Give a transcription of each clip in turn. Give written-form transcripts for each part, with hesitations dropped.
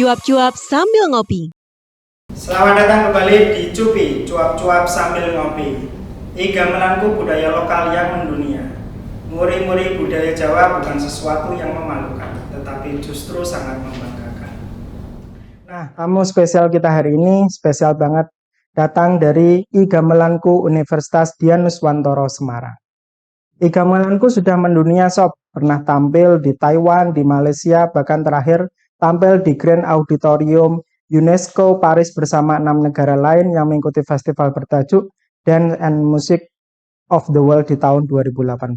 Cuap-cuap sambil ngopi. Selamat datang kembali di Cupi, cuap-cuap sambil ngopi. Gamelanku budaya lokal yang mendunia. Muri-muri budaya Jawa bukan sesuatu yang memalukan, tetapi justru sangat membanggakan. Nah, tamu spesial kita hari ini spesial banget, datang dari Gamelanku Universitas Dian Nuswantoro Semarang. Gamelanku sudah mendunia sob, pernah tampil di Taiwan, di Malaysia, bahkan terakhir tampil di Grand Auditorium UNESCO Paris bersama 6 negara lain yang mengikuti festival bertajuk Dance and Music of the World di tahun 2018.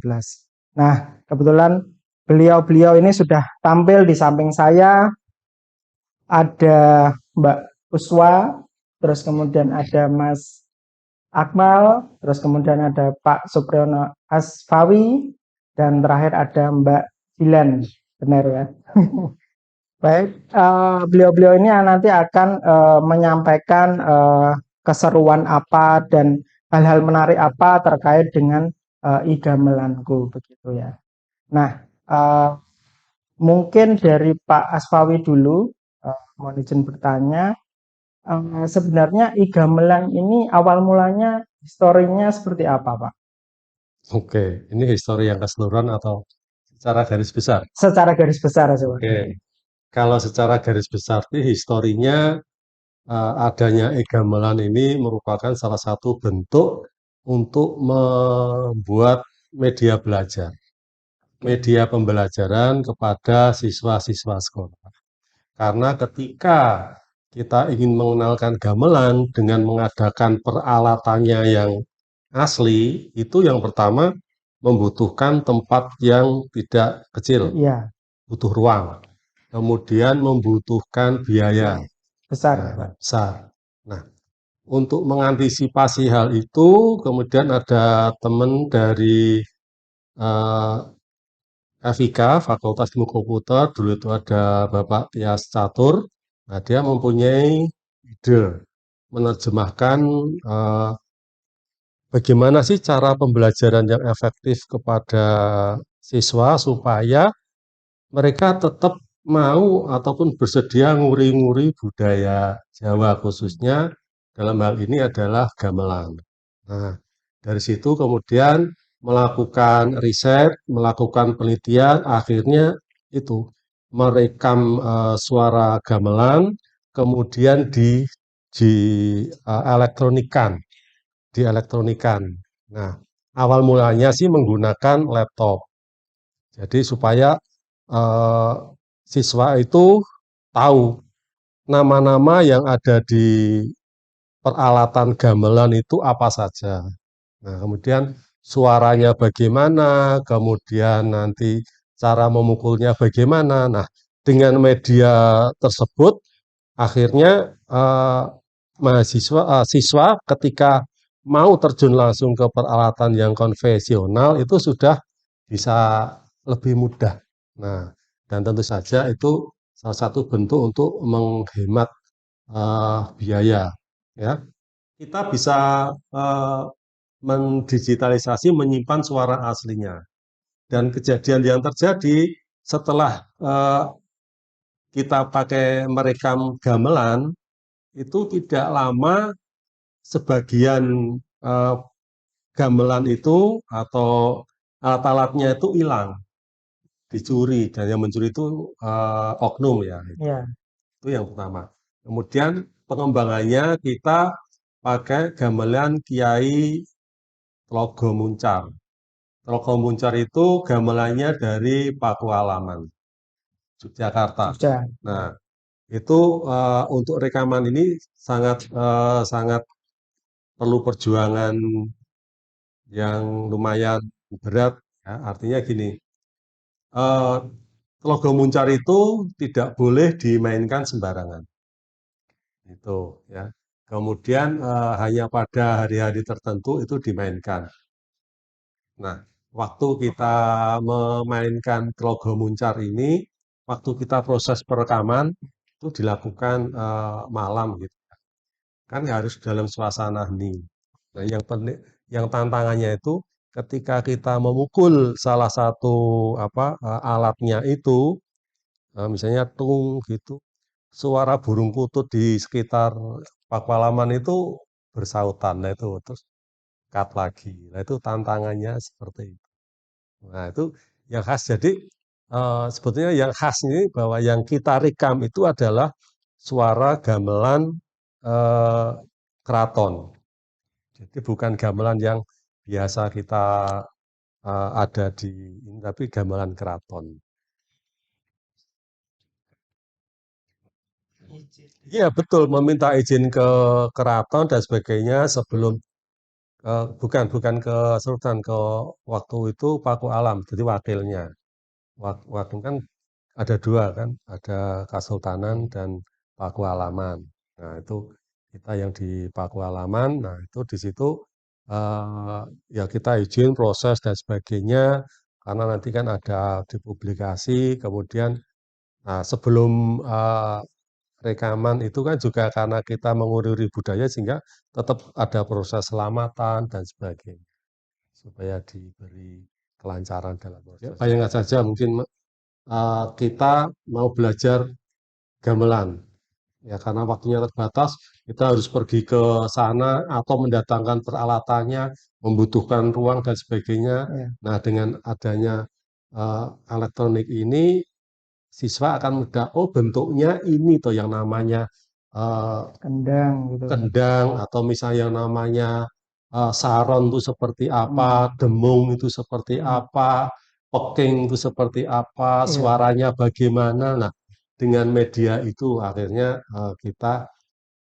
Nah, kebetulan beliau ini sudah tampil di samping saya. Ada Mbak Uswa, terus kemudian ada Mas Akmal, terus kemudian ada Pak Supriyono Asfawi, dan terakhir ada Mbak Dilan, benar ya? Baik, beliau-beliau ini nanti akan menyampaikan keseruan apa dan hal-hal menarik apa terkait dengan Gamelanku, begitu ya. Nah, mungkin dari Pak Asfawi dulu, mohon izin bertanya. Sebenarnya Gamelan ini awal mulanya historinya seperti apa, Pak? Oke, ini histori yang keseluruhan atau secara garis besar? Secara garis besar, Pak. Oke, kalau secara garis besar sih historinya adanya Gamelan ini merupakan salah satu bentuk untuk membuat media belajar, media pembelajaran kepada siswa-siswa sekolah. Karena ketika kita ingin mengenalkan gamelan dengan mengadakan peralatannya yang asli, itu yang pertama membutuhkan tempat yang tidak kecil, Iya, butuh ruang. Kemudian membutuhkan biaya besar, Pak. besar. Nah, untuk mengantisipasi hal itu, kemudian ada teman dari FIK, Fakultas Ilmu Komputer, dulu itu ada Bapak Tias Catur. Nah, dia mempunyai ide menerjemahkan bagaimana sih cara pembelajaran yang efektif kepada siswa supaya mereka tetap mau ataupun bersedia nguri-nguri budaya Jawa, khususnya dalam hal ini adalah gamelan. Nah, dari situ kemudian melakukan riset, melakukan penelitian, akhirnya itu merekam suara gamelan, kemudian di elektronikan. Nah, awal mulanya sih menggunakan laptop. Jadi supaya eh, siswa itu tahu nama-nama yang ada di peralatan gamelan itu apa saja. Nah, kemudian suaranya bagaimana, kemudian nanti cara memukulnya bagaimana. Nah, dengan media tersebut, akhirnya siswa ketika mau terjun langsung ke peralatan yang konvensional itu sudah bisa lebih mudah. Nah, dan tentu saja itu salah satu bentuk untuk menghemat biaya. Ya, kita bisa mendigitalisasi, menyimpan suara aslinya. Dan kejadian yang terjadi setelah kita pakai merekam gamelan, itu tidak lama sebagian gamelan itu atau alat-alatnya itu hilang, dicuri, dan yang mencuri itu oknum ya. Iya. Itu yang pertama. Kemudian pengembangannya kita pakai gamelan Kiai Tlogo Muncar. Tlogo Muncar itu gamelannya dari Pakualaman, Yogyakarta. Sudah. Nah, itu untuk rekaman ini sangat perlu perjuangan yang lumayan berat. Ya, artinya gini, Tlogo Muncar itu tidak boleh dimainkan sembarangan. Itu ya. Kemudian hanya pada hari-hari tertentu itu dimainkan. Nah, waktu kita memainkan Tlogo Muncar ini, waktu kita proses perekaman itu dilakukan malam gitu. Kan harus dalam suasana hening. Nah, yang tantangannya itu ketika kita memukul salah satu alatnya itu, misalnya tung gitu, suara burung kutut di sekitar Pakualaman itu bersautan. Nah itu terus cut lagi. Nah itu tantangannya seperti itu. Nah itu yang khas. Jadi sebetulnya yang khas ini bahwa yang kita rekam itu adalah suara gamelan eh, keraton. Jadi bukan gamelan yang biasa kita ada di ini, tapi gamelan keraton. Iya betul, meminta izin ke keraton dan sebagainya sebelum bukan bukan ke Sultan, ke waktu itu Paku Alam, jadi wakilnya. Wakil kan ada dua kan, ada Kasultanan dan Pakualaman. Nah itu kita yang di Pakualaman, nah itu di situ ya kita izin proses dan sebagainya, karena nanti kan ada dipublikasi, kemudian nah, sebelum rekaman itu kan juga karena kita menguriri budaya sehingga tetap ada proses selamatan dan sebagainya supaya diberi kelancaran dalam proses. Bayangkan saja mungkin kita mau belajar gamelan. Ya, karena waktunya terbatas, kita harus pergi ke sana atau mendatangkan peralatannya, membutuhkan ruang dan sebagainya. Ya. Nah, dengan adanya elektronik ini, siswa akan mudah, oh bentuknya ini tuh yang namanya kendang gitu. Kendang atau misalnya yang namanya saron itu seperti apa, demung itu seperti apa, peking itu seperti apa, suaranya bagaimana. Nah, dengan media itu akhirnya kita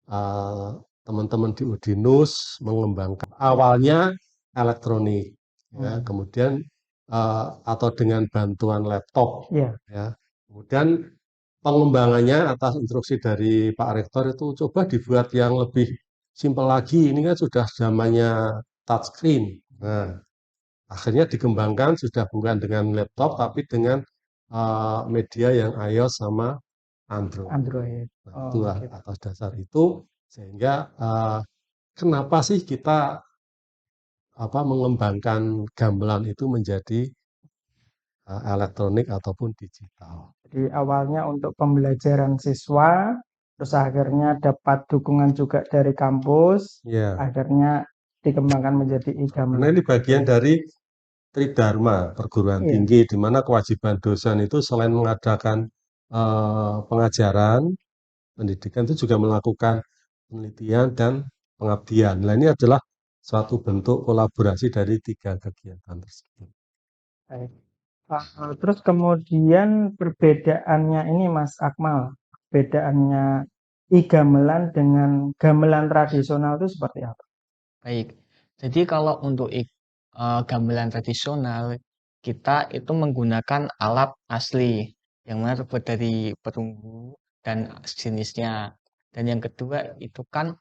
eh, teman-teman di Udinus mengembangkan awalnya elektronik, ya, kemudian atau dengan bantuan laptop, ya, kemudian pengembangannya atas instruksi dari Pak Rektor itu coba dibuat yang lebih simpel lagi. Ini kan sudah zamannya touchscreen. Nah, akhirnya dikembangkan sudah bukan dengan laptop tapi dengan media yang iOS sama Android. Android. Nah, itu atas dasar itu sehingga kenapa sih kita mengembangkan gamelan itu menjadi elektronik ataupun digital. Jadi awalnya untuk pembelajaran siswa, terus akhirnya dapat dukungan juga dari kampus, akhirnya dikembangkan menjadi e-gamelan. Karena ini bagian dari Tridharma perguruan tinggi, di mana kewajiban dosen itu selain mengadakan pengajaran, pendidikan itu juga melakukan penelitian dan pengabdian. Nah, ini adalah suatu bentuk kolaborasi dari tiga kegiatan tersebut. Baik. Terus kemudian perbedaannya ini Mas Akmal, perbedaannya e-gamelan dengan gamelan tradisional itu seperti apa? Baik, jadi kalau untuk gamelan tradisional, kita itu menggunakan alat asli yang mana terbuat dari perunggu dan sejenisnya. Dan yang kedua itu kan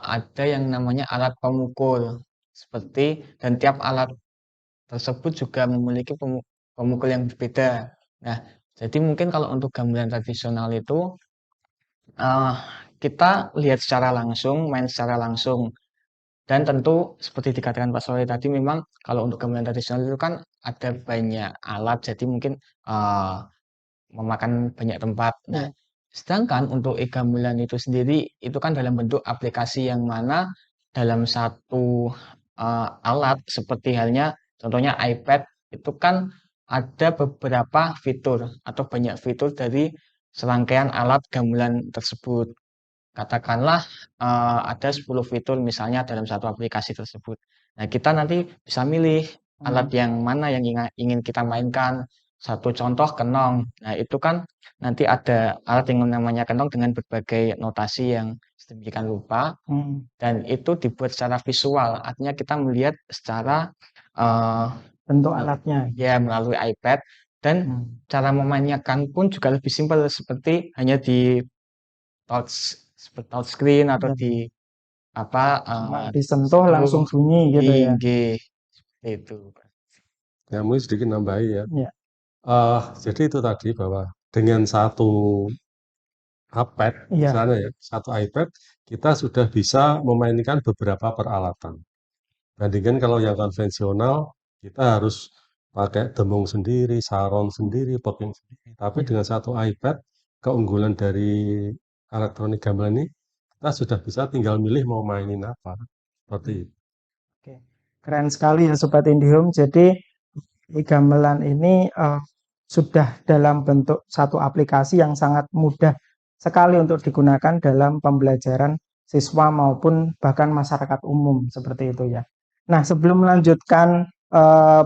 ada yang namanya alat pemukul, dan tiap alat tersebut juga memiliki pemukul yang berbeda. Nah, jadi mungkin kalau untuk gamelan tradisional itu kita lihat secara langsung, main secara langsung. Dan tentu seperti dikatakan Pak Soleh tadi, memang kalau untuk gamelan tradisional itu kan ada banyak alat, jadi mungkin memakan banyak tempat. Nah, sedangkan untuk e-gamelan itu sendiri itu kan dalam bentuk aplikasi yang mana dalam satu alat seperti halnya contohnya iPad itu kan ada beberapa fitur atau banyak fitur dari serangkaian alat gamelan tersebut. Katakanlah ada 10 fitur misalnya dalam satu aplikasi tersebut. Nah, kita nanti bisa milih alat yang mana yang ingin kita mainkan. Satu contoh kenong. Nah, itu kan nanti ada alat yang namanya kenong dengan berbagai notasi yang sedemikian rupa. Dan itu dibuat secara visual. Artinya kita melihat secara bentuk alatnya. Ya, melalui iPad. Dan cara memainkan pun juga lebih simpel, seperti hanya di touchscreen atau di disentuh langsung bunyi gitu ya. Seperti itu. Ya, mungkin sedikit nambahin ya. Jadi itu tadi bahwa dengan satu iPad, misalnya ya, satu iPad kita sudah bisa memainkan beberapa peralatan. Bandingkan kalau yang konvensional kita harus pakai demung sendiri, saron sendiri, poking sendiri. Tapi dengan satu iPad keunggulan dari elektronik gamelan ini, kita sudah bisa tinggal milih mau mainin apa. Seperti itu. Oke. Keren sekali ya Sobat IndiHome. Jadi e-gamelan ini sudah dalam bentuk satu aplikasi yang sangat mudah sekali untuk digunakan dalam pembelajaran siswa maupun bahkan masyarakat umum seperti itu ya. Nah, sebelum melanjutkan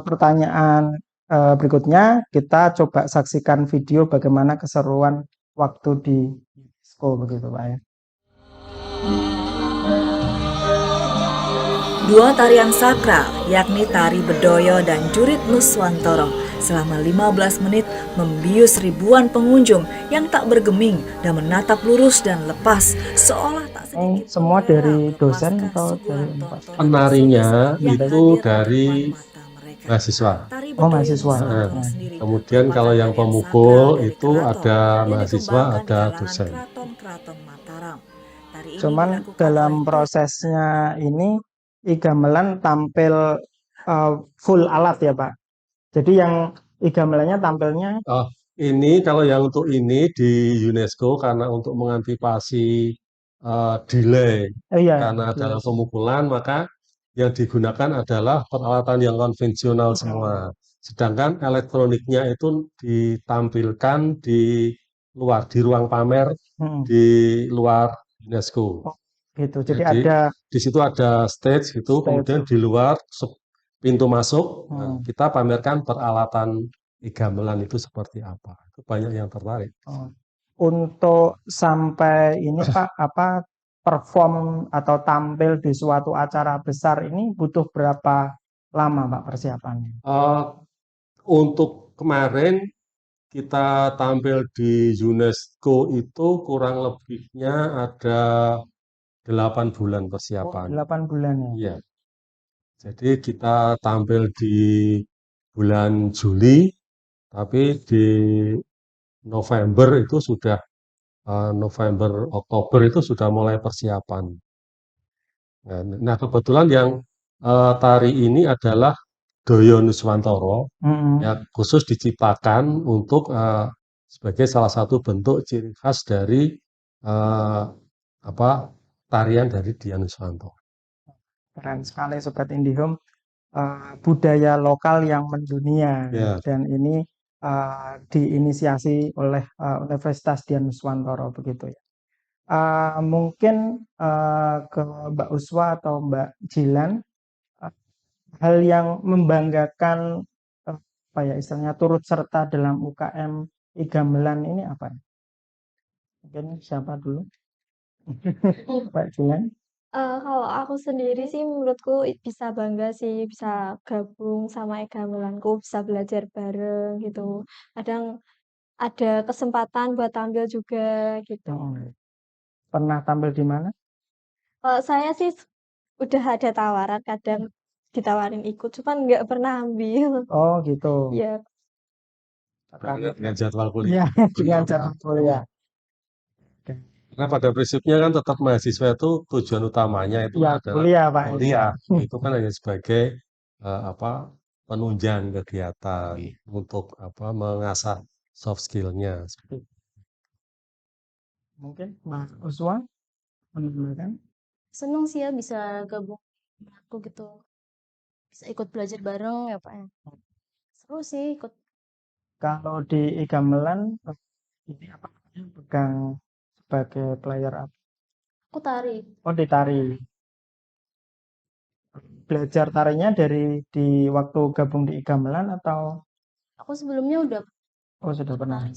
pertanyaan berikutnya, kita coba saksikan video bagaimana keseruan waktu di UNESCO begitu Pak ya. Dua tarian sakral, yakni tari bedoyo dan jurit nuswantoro, selama 15 menit membius ribuan pengunjung yang tak bergeming dan menatap lurus dan lepas, seolah tak sedikit. Semua dari dosen atau dari penarinya itu dari mahasiswa. Oh, mahasiswa. Kemudian kalau yang pemukul itu ada mahasiswa, ada dosen. Cuman dalam prosesnya ini e-gamelan tampil full alat ya Pak. Jadi yang e-gamelannya tampilnya ini kalau yang untuk ini di UNESCO karena untuk mengantisipasi delay karena dalam pemukulan, maka yang digunakan adalah peralatan yang konvensional semua. Sedangkan elektroniknya itu ditampilkan di luar, di ruang pamer di luar UNESCO. Gitu. Jadi ada di situ ada stage gitu, kemudian di luar pintu masuk kita pamerkan peralatan e-gamelan itu seperti apa. Itu banyak yang tertarik. Untuk sampai ini Pak, apa perform atau tampil di suatu acara besar ini butuh berapa lama Pak persiapannya? Untuk kemarin kita tampil di UNESCO itu kurang lebihnya ada 8 bulan persiapan. 8 bulan ya? Iya. Jadi kita tampil di bulan Juli, tapi di November itu sudah Oktober itu sudah mulai persiapan. Nah, kebetulan yang tari ini adalah Doyo Nuswantoro, ya khusus diciptakan untuk sebagai salah satu bentuk ciri khas dari tarian dari Dian Nuswantoro. Keren sekali Sobat IndiHome, budaya lokal yang mendunia dan ini diinisiasi oleh Universitas Dian Nuswantoro begitu ya. Mungkin ke Mbak Uswa atau Mbak Jilan, hal yang membanggakan apa ya istilahnya turut serta dalam UKM e-gamelan ini apa? Mungkin siapa dulu? Mbak Jilan. Kalau aku sendiri sih menurutku bisa bangga sih bisa gabung sama e-gamelanku, bisa belajar bareng gitu. Kadang ada kesempatan buat tampil juga gitu. Pernah tampil di mana? Kalau saya sih udah ada tawaran, kadang ditawarin ikut, cuman nggak pernah ambil. Oh gitu. Iya. Dengan jadwal kuliah. Dengan jadwal kuliah. Karena pada prinsipnya kan tetap mahasiswa itu tujuan utamanya itu adalah kuliah, Pak. Kuliah. Itu kan hanya sebagai penunjang kegiatan untuk mengasah soft skill-nya. Mungkin Mbak Uswa menambahkan? Seneng sih ya bisa gabung aku gitu. Bisa ikut belajar bareng ya Pak ya. Seru sih ikut. Kalau di e-gamelan ini apa pegang sebagai player apa? Aku tari. Oh, di tari. Belajar tarinya di waktu gabung di e-gamelan atau? Aku sebelumnya udah. Oh, sudah pernah.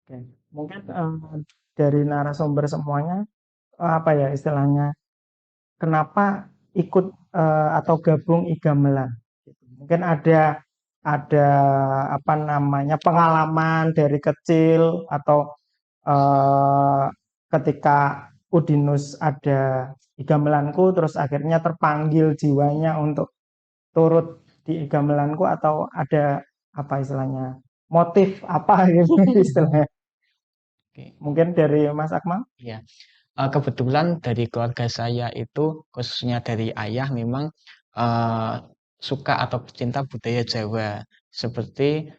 Oke. Mungkin dari narasumber semuanya apa ya istilahnya? Kenapa ikut atau gabung e-gamelan? Mungkin ada apa namanya pengalaman dari kecil atau ketika Udinus ada e-gamelanku terus akhirnya terpanggil jiwanya untuk turut di e-gamelanku atau ada apa istilahnya motif apa gitu istilahnya. Mungkin dari Mas Akmal? Ya, kebetulan dari keluarga saya itu khususnya dari ayah memang suka atau pecinta budaya Jawa seperti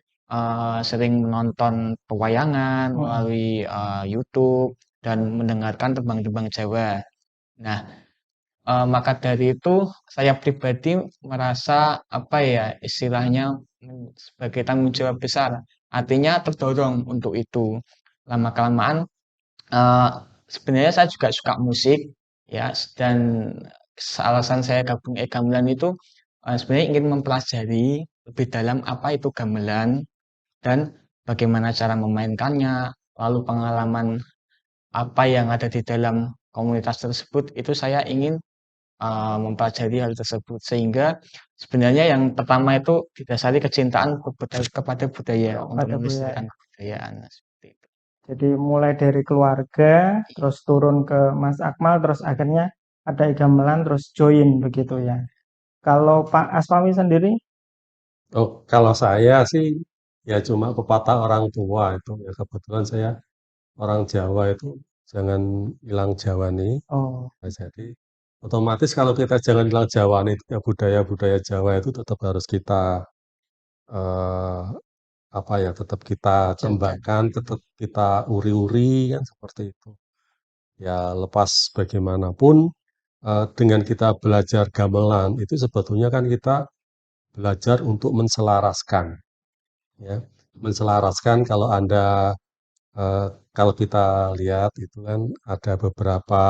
sering menonton pewayangan Hmm. melalui YouTube dan mendengarkan tembang-tembang Jawa. Nah, maka dari itu saya pribadi merasa apa ya istilahnya sebagai tanggung jawab besar. Artinya terdorong untuk itu. Lama-kelamaan eh, sebenarnya saya juga suka musik ya dan alasan saya gabung gamelan itu sebenarnya ingin mempelajari lebih dalam apa itu gamelan dan bagaimana cara memainkannya, lalu pengalaman apa yang ada di dalam komunitas tersebut itu saya ingin mempelajari hal tersebut sehingga sebenarnya yang pertama itu didasari kecintaan kepada budaya untuk Pada melestarikan kebudayaan. Nah, seperti itu. Jadi mulai dari keluarga, terus turun ke Mas Akmal, terus akhirnya ada gamelan, terus join begitu ya. Kalau Pak Asmawi sendiri, Oh, kalau saya sih ya cuma pepatah orang tua itu ya kebetulan saya orang Jawa itu jangan hilang Jawa nih. oh Nah, jadi otomatis kalau kita jangan hilang Jawa nih ya budaya-budaya Jawa itu tetap harus kita eh, apa ya tetap kita kembangkan, tetap kita uri-uri kan seperti itu. Ya lepas bagaimanapun dengan kita belajar gamelan itu sebetulnya kan kita belajar untuk menselaraskan ya. Menselaraskan kalau Anda kalau kita lihat itu kan ada beberapa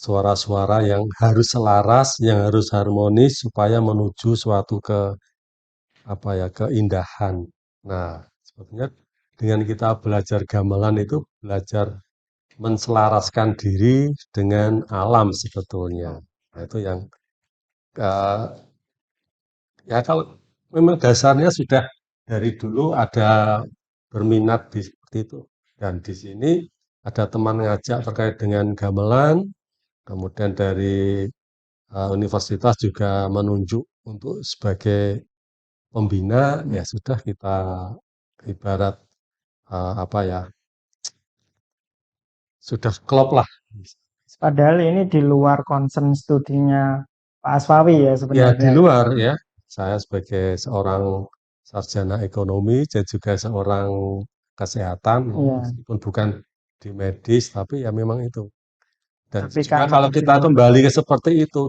suara-suara yang harus selaras, yang harus harmonis supaya menuju suatu ke apa ya keindahan. Nah, sebetulnya dengan kita belajar gamelan itu belajar menselaraskan diri dengan alam sebetulnya. Nah, itu yang eh, ya kalau memang dasarnya sudah dari dulu ada berminat di seperti itu. Dan di sini ada teman ngajak terkait dengan gamelan, kemudian dari universitas juga menunjuk untuk sebagai pembina, ya sudah kita ibarat apa ya, sudah klop lah. padahal ini di luar concern studinya Pak Asmawi ya Ya sebenarnya. di luar ya, saya sebagai seorang sarjana ekonomi dan juga seorang kesehatan, Iya. meskipun bukan di medis, tapi ya memang itu. Dan Tapi juga karena kalau di kita luar, kembali ke seperti itu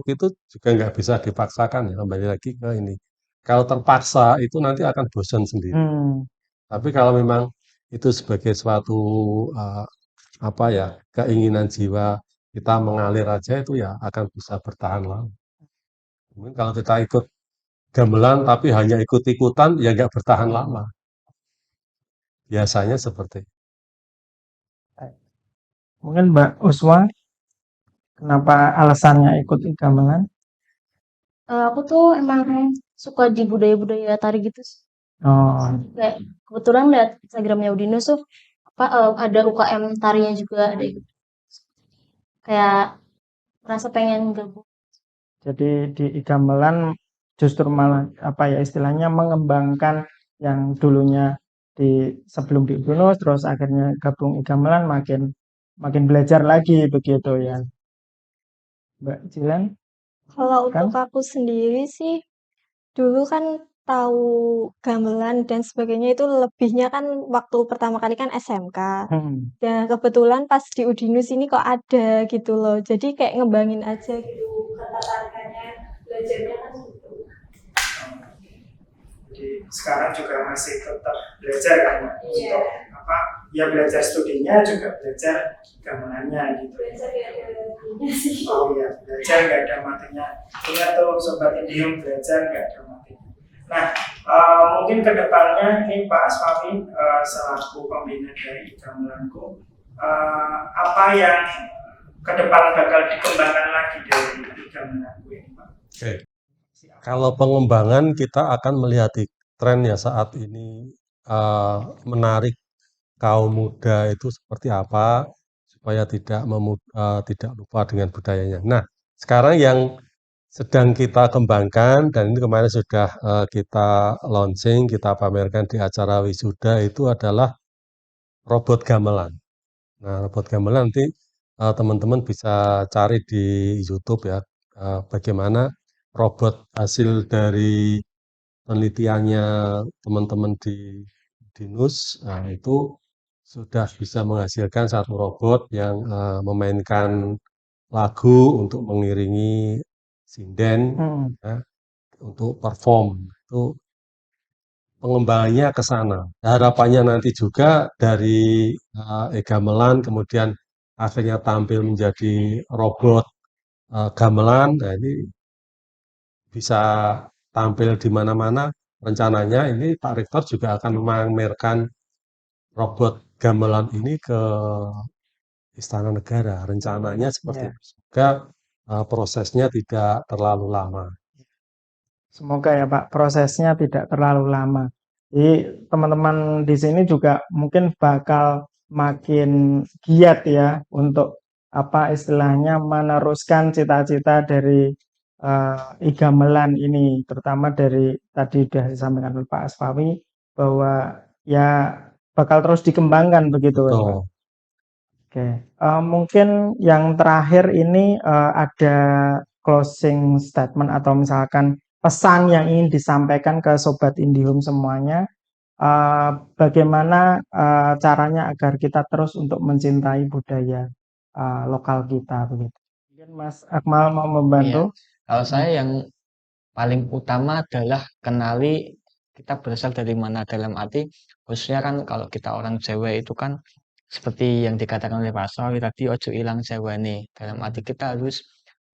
juga nggak bisa dipaksakan ya, kembali lagi ke ini. Kalau terpaksa itu nanti akan bosan sendiri. hmm, Tapi kalau memang itu sebagai suatu eh, apa ya keinginan jiwa kita mengalir aja itu ya akan bisa bertahan lama. Mungkin kalau kita ikut gamelan tapi hanya ikut-ikutan ya nggak bertahan lama. Biasanya seperti itu. mungkin Mbak Uswa, kenapa alasannya ikut gamelan? Aku tuh emang suka di budaya-budaya tari gitu sih. Oh, Kayak kebetulan lihat Instagramnya Udinus tuh apa ada UKM tarinya juga ada ikut. Kayak merasa pengen gabung. jadi di gamelan justru malah apa ya istilahnya mengembangkan yang dulunya di sebelum di Unus, terus akhirnya gabung gamelan makin makin belajar lagi begitu ya, Mbak Jilan Kalau kan? untuk aku sendiri sih, dulu kan tahu gamelan dan sebagainya itu lebihnya kan waktu pertama kali kan SMK. Hmm. Dan kebetulan pas di Udinus ini kok ada gitu loh. Jadi kayak ngembangin aja gitu. Ketertarikannya, belajarnya kan gitu. Jadi sekarang juga masih tetap belajar kan Mbak? Untuk apa ya belajar studinya juga belajar gamelannya gitu. Belajar ya ada matinya sih. Oh iya, belajar nggak ada matinya. Ingat tuh Sobat Indium, belajar nggak ada matinya. Nah, mungkin kedepannya ini Pak Asfawi selaku pembina dari Gamelanku, apa yang ke depan bakal dikembangkan lagi dari Gamelanku ini Pak? Oke. Kalau pengembangan kita akan melihat tren ya saat ini menarik kaum muda itu seperti apa supaya tidak lupa dengan budayanya. Nah, sekarang yang sedang kita kembangkan dan ini kemarin sudah kita launching, kita pamerkan di acara wisuda itu adalah robot gamelan. Nah, robot gamelan nanti teman-teman bisa cari di YouTube ya bagaimana robot hasil dari penelitiannya teman-teman di Dinus, nah itu sudah bisa menghasilkan satu robot yang memainkan lagu untuk mengiringi sinden, ya, untuk perform. Itu pengembangannya ke sana. Harapannya nanti juga dari e-gamelan kemudian akhirnya tampil menjadi robot gamelan. Nah, ini bisa tampil di mana-mana. Rencananya ini Pak Rektor juga akan memamerkan robot gamelan ini ke Istana Negara. Rencananya seperti Ya, itu. Semoga prosesnya tidak terlalu lama. semoga ya Pak prosesnya tidak terlalu lama. Jadi teman-teman di sini juga mungkin bakal makin giat ya untuk apa istilahnya meneruskan cita-cita dari e-gamelan ini, terutama dari tadi sudah disampaikan oleh Pak Asfawi bahwa ya bakal terus dikembangkan begitu ya Pak. Betul. Oke, mungkin yang terakhir ini ada closing statement atau misalkan pesan yang ingin disampaikan ke Sobat Indihome semuanya, bagaimana caranya agar kita terus untuk mencintai budaya lokal kita begitu. Mungkin Mas Akmal mau Iya, membantu? kalau saya yang paling utama adalah kenali kita berasal dari mana, dalam arti khususnya kan kalau kita orang Jawa itu kan seperti yang dikatakan oleh Pak Sawi tadi, ojo ilang Jawa nih. Dalam arti kita harus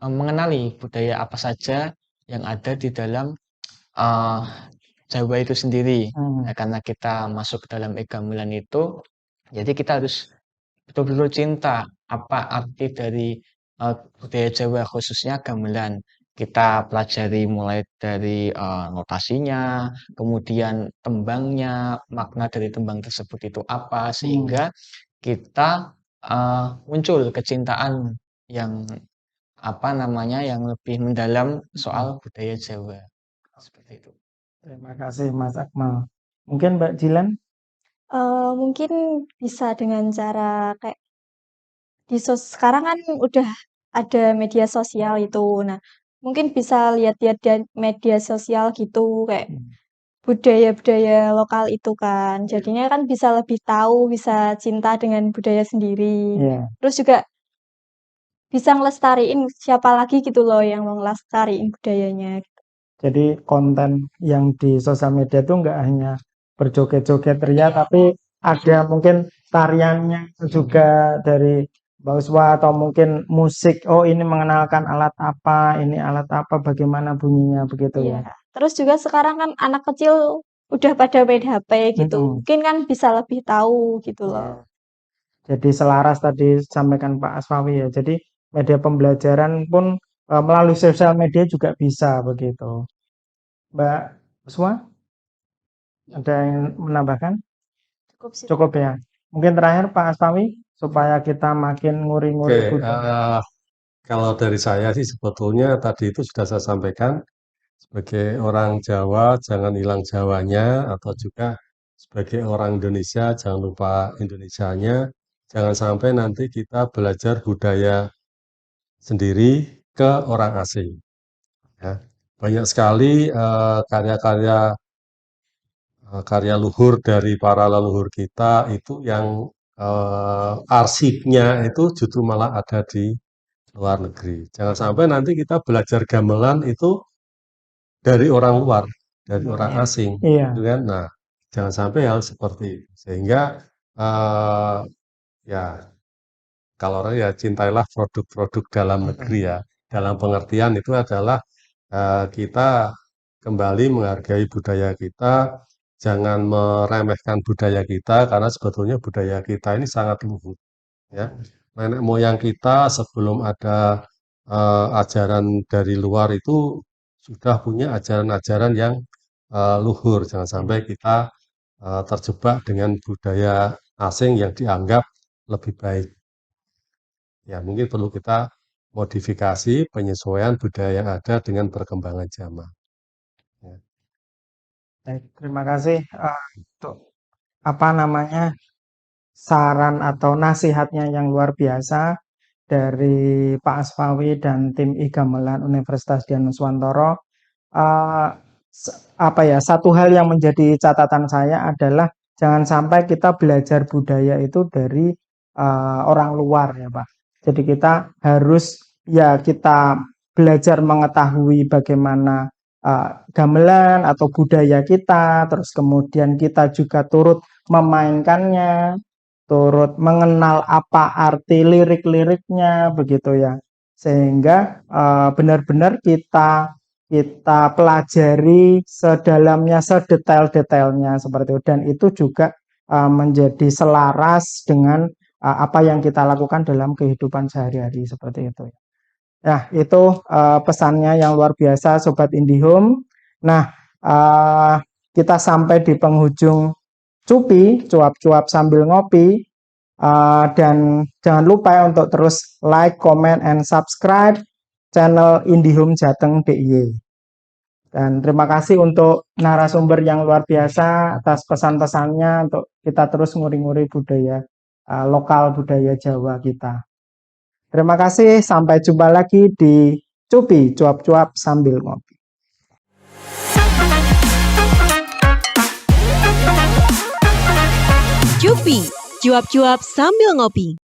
mengenali budaya apa saja yang ada di dalam uh, Jawa itu sendiri. Nah, karena kita masuk ke dalam e-gamelan itu, jadi kita harus betul-betul cinta apa arti dari budaya Jawa khususnya gamelan. Kita pelajari mulai dari notasinya, kemudian tembangnya, makna dari tembang tersebut itu apa, sehingga kita muncul kecintaan yang apa namanya yang lebih mendalam soal budaya Jawa. Seperti itu. Terima kasih Mas Akmal. Mungkin Mbak Jilan? Mungkin bisa dengan cara kayak sekarang kan udah ada media sosial itu. Nah, mungkin bisa lihat-lihat di media sosial gitu kayak budaya-budaya lokal itu kan. Jadinya kan bisa lebih tahu, bisa cinta dengan budaya sendiri. Iya. Terus juga bisa ngelestariin siapa lagi gitu loh yang mau ngelestariin budayanya. Jadi konten yang di sosial media itu nggak hanya berjoget-joget ria, tapi ada mungkin tariannya juga dari Mbak Uswa atau mungkin musik. Oh ini mengenalkan alat apa, ini alat apa, bagaimana bunyinya begitu Iya. ya. Terus juga sekarang kan anak kecil udah pada main HP gitu. Mungkin kan bisa lebih tahu gitu loh. Jadi selaras tadi sampaikan Pak Asfawi ya. Jadi media pembelajaran pun melalui sosial media juga bisa begitu. Mbak Uswa, ada yang menambahkan? Cukup sih. Cukup ya. Mungkin terakhir Pak Asfawi supaya kita makin nguri-nguri Oke, budaya. kalau dari saya sih sebetulnya tadi itu sudah saya sampaikan sebagai orang Jawa jangan hilang Jawanya atau juga sebagai orang Indonesia jangan lupa Indonesianya. Jangan sampai nanti kita belajar budaya sendiri ke orang asing. Ya. Banyak sekali karya-karya karya luhur dari para leluhur kita itu yang arsipnya itu justru malah ada di luar negeri. Jangan sampai nanti kita belajar gamelan itu dari orang luar, dari orang asing, Iya. gitu kan? Nah, jangan sampai hal seperti itu. Sehingga ya kalau orang ya cintailah produk-produk dalam negeri ya. Dalam pengertian itu adalah kita kembali menghargai budaya kita, jangan meremehkan budaya kita karena sebetulnya budaya kita ini sangat luhur. Ya, nenek moyang kita sebelum ada ajaran dari luar itu sudah punya ajaran-ajaran yang luhur. Jangan sampai kita terjebak dengan budaya asing yang dianggap lebih baik. Ya, mungkin perlu kita modifikasi penyesuaian budaya yang ada dengan perkembangan zaman. Ya. Baik, terima kasih untuk apa namanya saran atau nasihatnya yang luar biasa dari Pak Asfawi dan tim e-gamelan Universitas Dian Nuswantoro. satu hal yang menjadi catatan saya adalah jangan sampai kita belajar budaya itu dari orang luar ya Pak. Jadi kita harus kita belajar mengetahui bagaimana gamelan atau budaya kita, terus kemudian kita juga turut memainkannya, turut mengenal apa arti lirik-liriknya begitu ya. Sehingga benar-benar kita pelajari sedalamnya, sedetail-detailnya seperti itu, dan itu juga menjadi selaras dengan apa yang kita lakukan dalam kehidupan sehari-hari seperti itu. Nah, itu pesannya yang luar biasa Sobat IndiHome. Nah, kita sampai di penghujung Cupi, cuap-cuap sambil ngopi. Dan jangan lupa ya untuk terus like, comment, and subscribe channel IndiHome Jateng DIY. Dan terima kasih untuk narasumber yang luar biasa atas pesan-pesannya untuk kita terus nguri-nguri budaya lokal, budaya Jawa kita. Terima kasih, sampai jumpa lagi di Cupi, cuap-cuap sambil ngopi. Cupi, cuap-cuap sambil ngopi.